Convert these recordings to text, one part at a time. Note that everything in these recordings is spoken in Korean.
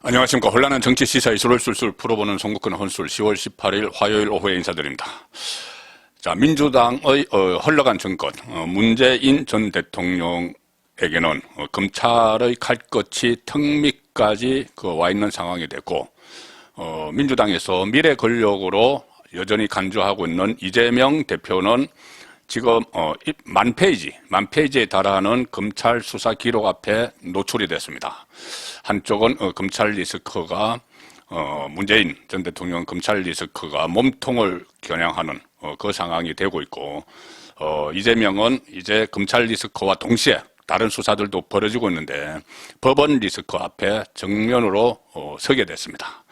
안녕하십니까. 혼란한 정치 시사 이슈를 술술 풀어보는 송국근 혼술 10월 18일 화요일 오후에 인사드립니다. 자, 민주당의 흘러간 정권, 문재인 전 대통령에게는 검찰의 칼끝이 턱 밑까지 와 있는 상황이 됐고, 민주당에서 미래 권력으로 여전히 간주하고 있는 이재명 대표는 지금 만 페이지에 달하는 검찰 수사 기록 앞에 노출이 됐습니다. 한쪽은 검찰 리스크가 문재인 전 대통령 검찰 리스크가 몸통을 겨냥하는 그 상황이 되고 있고, 이재명은 이제 검찰 리스크와 동시에 다른 수사들도 벌어지고 있는데 법원 리스크 앞에 정면으로 서게 됐습니다.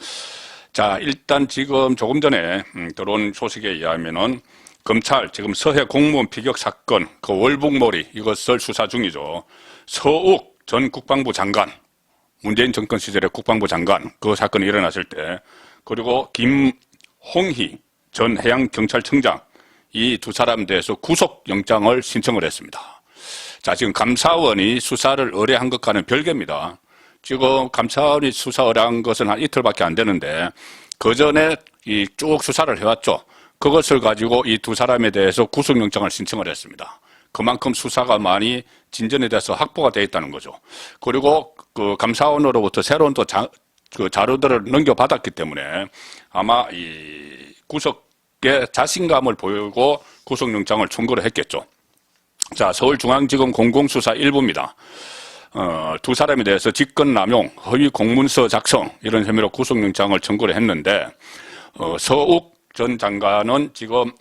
자, 일단 지금 조금 전에 들어온 소식에 의하면은 검찰 지금 서해 공무원 피격 사건 그 월북몰이 이것을 수사 중이죠. 서욱 전 국방부 장관, 문재인 정권 시절의 국방부 장관 그 사건이 일어났을 때, 그리고 김홍희 전 해양경찰청장 이 두 사람 대해서 구속영장을 신청을 했습니다. 자, 지금 감사원이 수사를 의뢰한 것과는 별개입니다. 지금 감사원이 수사 의뢰한 것은 한 이틀밖에 안 되는데 그 전에 이 쭉 수사를 해왔죠. 그것을 가지고 이 두 사람에 대해서 구속영장을 신청을 했습니다. 그만큼 수사가 많이 진전이 돼서 확보가 되어 있다는 거죠. 그리고 그 감사원으로부터 새로운 또 자료들을 넘겨받았기 때문에 아마 이 구속에 자신감을 보이고 구속영장을 청구를 했겠죠. 자, 서울중앙지검 공공수사 1부입니다. 두 사람에 대해서 직권남용, 허위 공문서 작성 이런 혐의로 구속영장을 청구를 했는데, 서욱 전 장관은 지금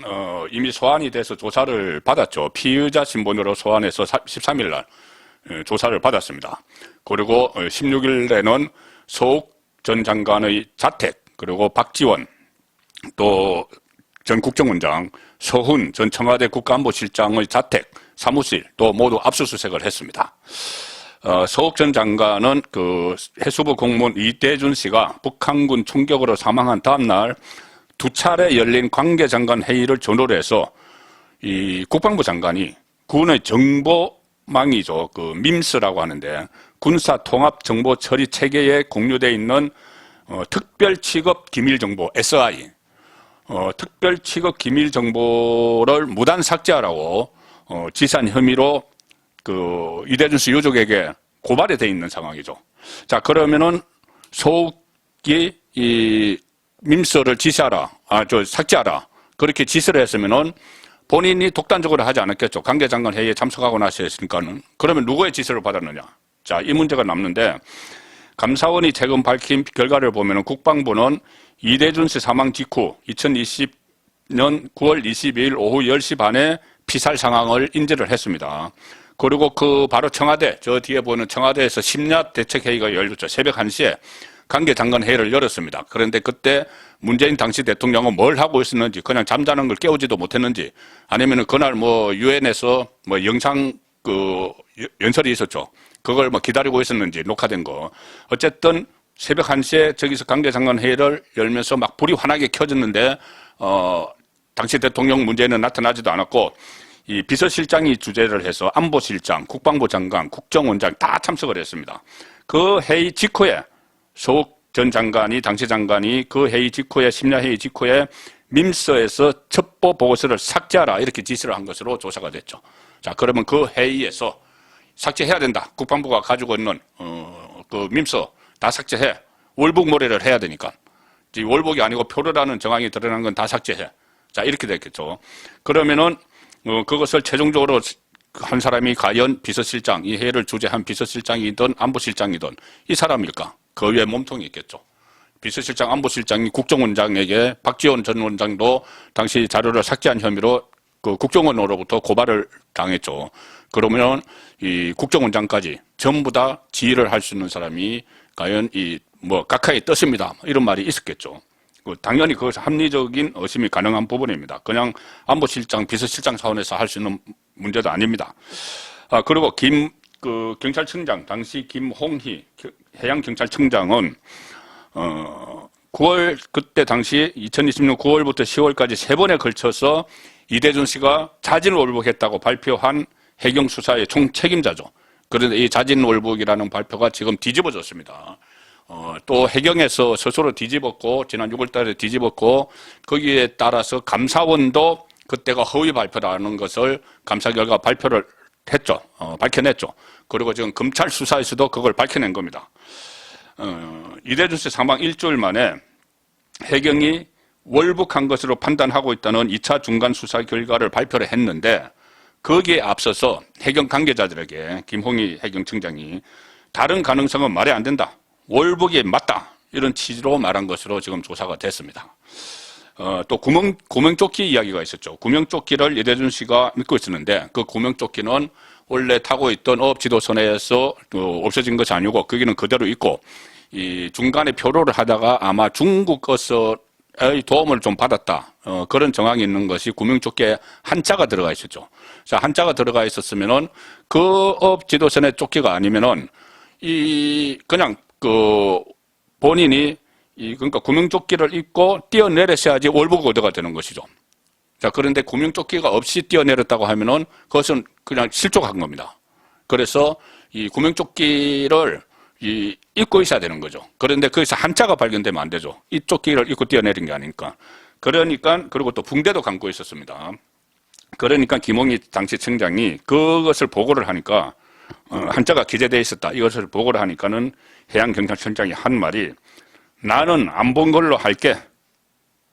이미 소환이 돼서 조사를 받았죠. 피의자 신분으로 소환해서 13일 날 조사를 받았습니다. 그리고 16일에는 서욱 전 장관의 자택, 그리고 박지원 또 전 국정원장, 서훈 전 청와대 국가안보실장의 자택, 사무실 또 모두 압수수색을 했습니다. 서욱 전 장관은 그 해수부 공무원 이대준 씨가 북한군 총격으로 사망한 다음 날 두 차례 열린 관계장관 회의를 전후로 해서 이 국방부 장관이 군의 정보망이죠. 그 밈스라고 하는데 군사 통합 정보 처리 체계에 공유되어 있는 특별 취급 기밀 정보 SI, 특별 취급 기밀 정보를 무단 삭제하라고 지시한 혐의로 그 이대준 씨 유족에게 고발이 돼 있는 상황이죠. 자, 그러면은 서욱이 이 밈스를 지시하라, 삭제하라, 그렇게 지시를 했으면은 본인이 독단적으로 하지 않았겠죠. 관계장관 회의에 참석하고 나서 했으니까는. 그러면 누구의 지시를 받았느냐? 자, 이 문제가 남는데, 감사원이 최근 밝힌 결과를 보면은 국방부는 이대준 씨 사망 직후 2020년 9월 22일 오후 10시 반에 피살 상황을 인지를 했습니다. 그리고 그 바로 청와대, 저 뒤에 보이는 청와대에서 심야 대책회의가 열렸죠. 새벽 1시에 관계장관 회의를 열었습니다. 그런데 그때 문재인 당시 대통령은 뭘 하고 있었는지, 그냥 잠자는 걸 깨우지도 못했는지, 아니면은 그날 유엔에서 영상 연설이 있었죠. 그걸 기다리고 있었는지, 녹화된 거. 어쨌든 새벽 1시에 저기서 관계장관 회의를 열면서 막 불이 환하게 켜졌는데, 당시 대통령 문재인은 나타나지도 않았고, 이 비서실장이 주재를 해서 안보실장, 국방부 장관, 국정원장 다 참석을 했습니다. 그 회의 직후에 서욱 전 장관이, 당시 장관이 그 회의 직후에, 심야 회의 직후에 밈스에서 첩보 보고서를 삭제하라 이렇게 지시를 한 것으로 조사가 됐죠. 자, 그러면 그 회의에서 삭제해야 된다. 국방부가 가지고 있는 그 밈스 다 삭제해. 월북몰이를 해야 되니까. 월북이 아니고 표류라는 정황이 드러난 건 다 삭제해. 자, 이렇게 됐겠죠. 그러면은 그것을 최종적으로 한 사람이 과연 비서실장, 이 회의를 주재한 비서실장이든 안보실장이든 이 사람일까? 그 위에 몸통이 있겠죠. 비서실장, 안보실장이 국정원장에게 박지원 전 원장도 당시 자료를 삭제한 혐의로 그 국정원으로부터 고발을 당했죠. 그러면 이 국정원장까지 전부 다 지휘를 할 수 있는 사람이 과연 각하의 뜻입니다. 이런 말이 있었겠죠. 당연히 그것은 합리적인 의심이 가능한 부분입니다. 그냥 안보실장, 비서실장 차원에서 할 수 있는 문제도 아닙니다. 그리고 경찰청장, 당시 김홍희 해양경찰청장은 9월, 그때 당시 2020년 9월부터 10월까지 3번에 걸쳐서 이대준 씨가 자진월북했다고 발표한 해경수사의 총책임자죠. 그런데 이 자진월북이라는 발표가 지금 뒤집어졌습니다. 또 해경에서 스스로 뒤집었고 지난 6월 달에 뒤집었고 거기에 따라서 감사원도 그때가 허위 발표라는 것을 감사 결과 발표를 했죠. 밝혀냈죠. 그리고 지금 검찰 수사에서도 그걸 밝혀낸 겁니다. 이대준 씨 사망 일주일 만에 해경이 월북한 것으로 판단하고 있다는 2차 중간 수사 결과를 발표를 했는데 거기에 앞서서 해경 관계자들에게 김홍희 해경청장이 다른 가능성은 말이 안 된다. 월북이 맞다. 이런 취지로 말한 것으로 지금 조사가 됐습니다. 또 구명조끼 이야기가 있었죠. 구명조끼를 이대준 씨가 믿고 있었는데 그 구명조끼는 원래 타고 있던 어업지도선에서 없어진 것이 아니고 거기는 그대로 있고 이 중간에 표로를 하다가 아마 중국 것의 도움을 좀 받았다. 그런 정황이 있는 것이 구명조끼에 한자가 들어가 있었죠. 자, 한자가 들어가 있었으면은 그 어업지도선의 조끼가 아니면은 그냥 본인이 그러니까 구명조끼를 입고 뛰어내렸어야지 월북 의도가 되는 것이죠. 자, 그런데 구명조끼가 없이 뛰어내렸다고 하면은 그것은 그냥 실족한 겁니다. 그래서 이 구명조끼를 입고 있어야 되는 거죠. 그런데 거기서 한자가 발견되면 안 되죠. 이 조끼를 입고 뛰어내린 게 아니니까. 그리고 또 붕대도 감고 있었습니다. 그러니까 김홍희 당시 청장이 그것을 보고를 하니까 한자가 기재되어 있었다. 이것을 보고를 하니까는 해양경찰청장이 한 말이 나는 안 본 걸로 할게.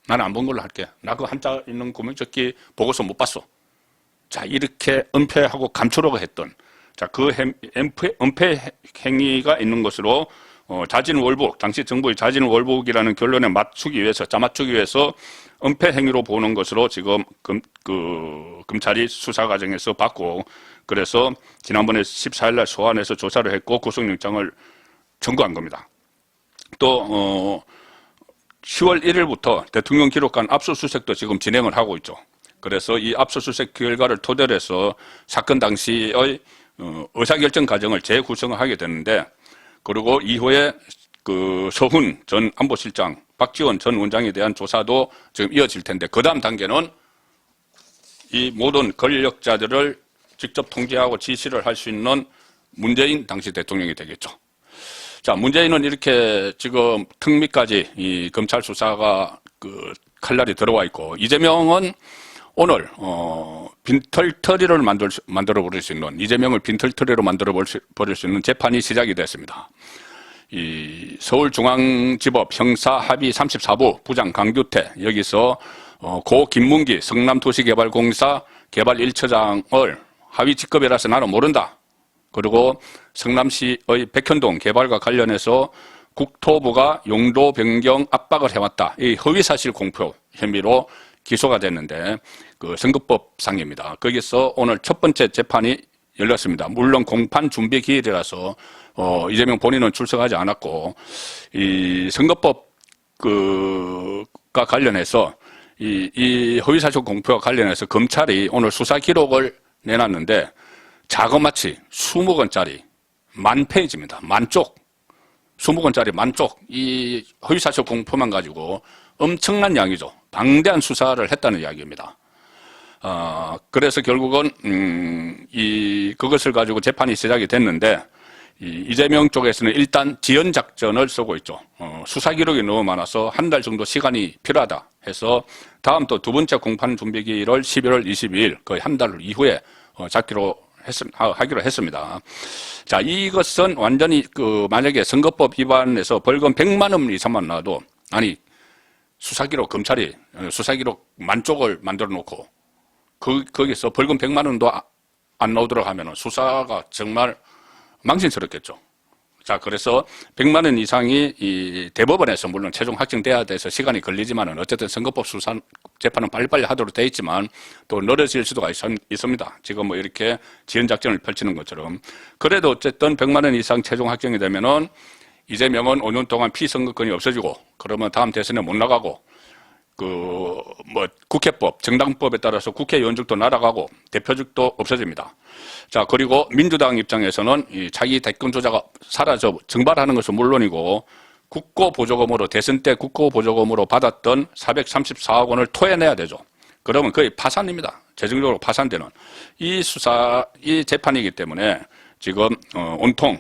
나는 안 본 걸로 할게. 나 그 한자 있는 구명조끼 보고서 못 봤어. 자, 이렇게 은폐하고 감추려고 했던 자, 그 은폐 행위가 있는 것으로 자진월북, 당시 정부의 자진월북이라는 결론에 짜맞추기 위해서 은폐 행위로 보는 것으로 지금 검찰이 수사 과정에서 봤고 그래서 지난번에 14일 날 소환해서 조사를 했고 구속영장을 청구한 겁니다. 또 10월 1일부터 대통령 기록관 압수수색도 지금 진행을 하고 있죠. 그래서 이 압수수색 결과를 토대로 해서 사건 당시의 의사결정 과정을 재구성하게 되는데 그리고 이후에 서훈 전 안보실장, 박지원 전 원장에 대한 조사도 지금 이어질 텐데 그 다음 단계는 이 모든 권력자들을 직접 통제하고 지시를 할 수 있는 문재인 당시 대통령이 되겠죠. 자, 문재인은 이렇게 지금 특미까지 이 검찰 수사가 칼날이 들어와 있고 이재명은 오늘 빈털터리를 만들어버릴 수 있는 이재명을 빈털터리로 만들어버릴 수 있는 재판이 시작이 됐습니다. 이 서울중앙지법 형사합의 34부 부장 강규태 여기서 고 김문기 성남도시개발공사 개발 1처장을 하위 직급이라서 나는 모른다. 그리고 성남시의 백현동 개발과 관련해서 국토부가 용도 변경 압박을 해왔다. 이 허위사실 공표 혐의로 기소가 됐는데 선거법상입니다. 거기서 오늘 첫 번째 재판이 열렸습니다. 물론 공판 준비 기일이라서 이재명 본인은 출석하지 않았고 이 선거법과 관련해서 이 허위사실 공표와 관련해서 검찰이 오늘 수사 기록을 내놨는데 자그마치 20권짜리 10,000페이지입니다. 10,000쪽. 20권짜리 10,000쪽. 이 허위사실 공표만 가지고 엄청난 양이죠. 방대한 수사를 했다는 이야기입니다. 그래서 결국은 그것을 가지고 재판이 시작이 됐는데 이재명 쪽에서는 일단 지연 작전을 쓰고 있죠. 수사 기록이 너무 많아서 한 달 정도 시간이 필요하다 해서 다음 또 두 번째 공판 준비기일을 11월 22일 거의 한 달 이후에 하기로 했습니다. 자, 이것은 완전히 만약에 선거법 위반에서 벌금 100만 원 이상만 나와도 수사기록 검찰이 수사기록 10,000쪽을 만들어 놓고 거기서 벌금 100만 원도 안 나오도록 하면 수사가 정말 망신스럽겠죠. 자, 그래서 100만 원 이상이 이 대법원에서 물론 최종 확정돼야 돼서 시간이 걸리지만은 어쨌든 선거법 수사 재판은 빨리빨리 하도록 돼 있지만 또 늘어질 수도 있습니다. 지금 뭐 이렇게 지연 작전을 펼치는 것처럼. 그래도 어쨌든 100만 원 이상 최종 확정이 되면은 이재명은 5년 동안 피선거권이 없어지고 그러면 다음 대선에 못 나가고 국회법, 정당법에 따라서 국회의원직도 날아가고 대표직도 없어집니다. 자, 그리고 민주당 입장에서는 자기 대권 주자가 사라져 증발하는 것은 물론이고 국고보조금으로 대선 때 국고보조금으로 받았던 434억 원을 토해내야 되죠. 그러면 거의 파산입니다. 재정적으로 파산되는 이 재판이기 때문에 지금 온통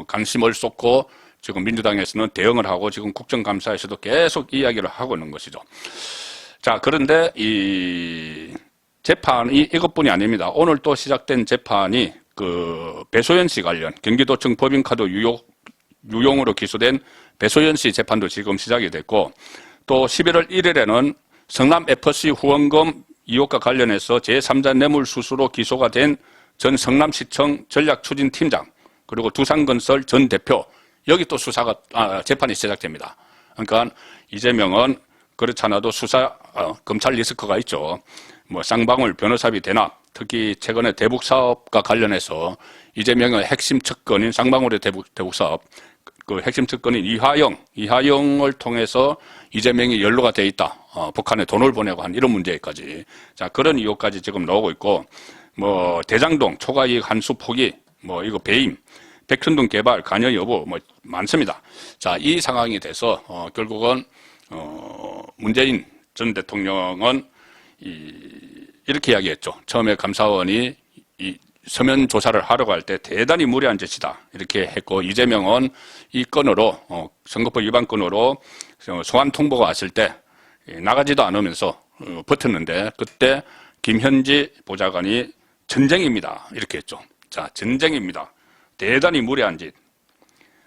관심을 쏟고 지금 민주당에서는 대응을 하고 지금 국정감사에서도 계속 이야기를 하고 있는 것이죠. 자, 그런데 이 재판이 이것뿐이 아닙니다. 오늘 또 시작된 재판이 그 배소연 씨 관련 경기도청 법인카드 유용으로 기소된 배소연 씨 재판도 지금 시작이 됐고, 또 11월 1일에는 성남 FC 후원금 의혹과 관련해서 제3자 뇌물수수로 기소가 된 전 성남시청 전략추진팀장, 그리고 두산건설 전 대표, 여기 또 재판이 시작됩니다. 그러니까 이재명은 그렇지 않아도 검찰 리스크가 있죠. 뭐 쌍방울 변호사비 대납, 특히 최근에 대북 사업과 관련해서 이재명의 핵심 측근인 쌍방울의 대북 사업, 그 핵심 측근인 이하영을 통해서 이재명이 연루가 돼 있다. 북한에 돈을 보내고 한 이런 문제까지. 자, 그런 의혹까지 지금 나오고 있고, 뭐 대장동 초과이익 한수 포기, 뭐 이거 배임, 백현동 개발 관여 여부 뭐 많습니다. 자, 이 상황이 돼서 결국은 문재인 전 대통령은 이렇게 이야기했죠. 처음에 감사원이 이 서면 조사를 하려고 할 때 대단히 무리한 짓이다 이렇게 했고, 이재명은 이 건으로 선거법 위반 건으로 소환 통보가 왔을 때 나가지도 않으면서 버텼는데, 그때 김현지 보좌관이 전쟁입니다 이렇게 했죠. 자, 전쟁입니다. 대단히 무리한 짓.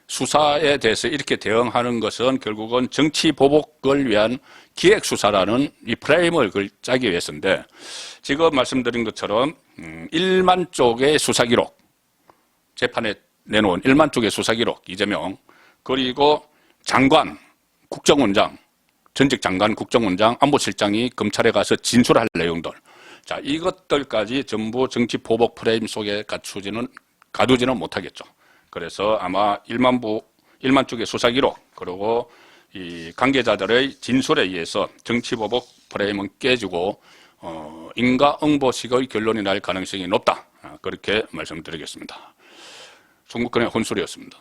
수사에 대해서 이렇게 대응하는 것은 결국은 정치 보복을 위한 기획수사라는 이 프레임을 짜기 위해서인데, 지금 말씀드린 것처럼 1만 쪽의 수사기록, 재판에 내놓은 1만 쪽의 수사기록, 이재명, 그리고 장관, 국정원장, 전직 장관, 국정원장, 안보실장이 검찰에 가서 진술할 내용들, 자, 이것들까지 전부 정치 보복 프레임 속에 가두지는 못하겠죠. 그래서 아마 1만 쪽의 수사기록, 그리고 이 관계자들의 진술에 의해서 정치보복 프레임은 깨지고 인과응보식의 결론이 날 가능성이 높다. 그렇게 말씀드리겠습니다. 송국근의 혼술이었습니다.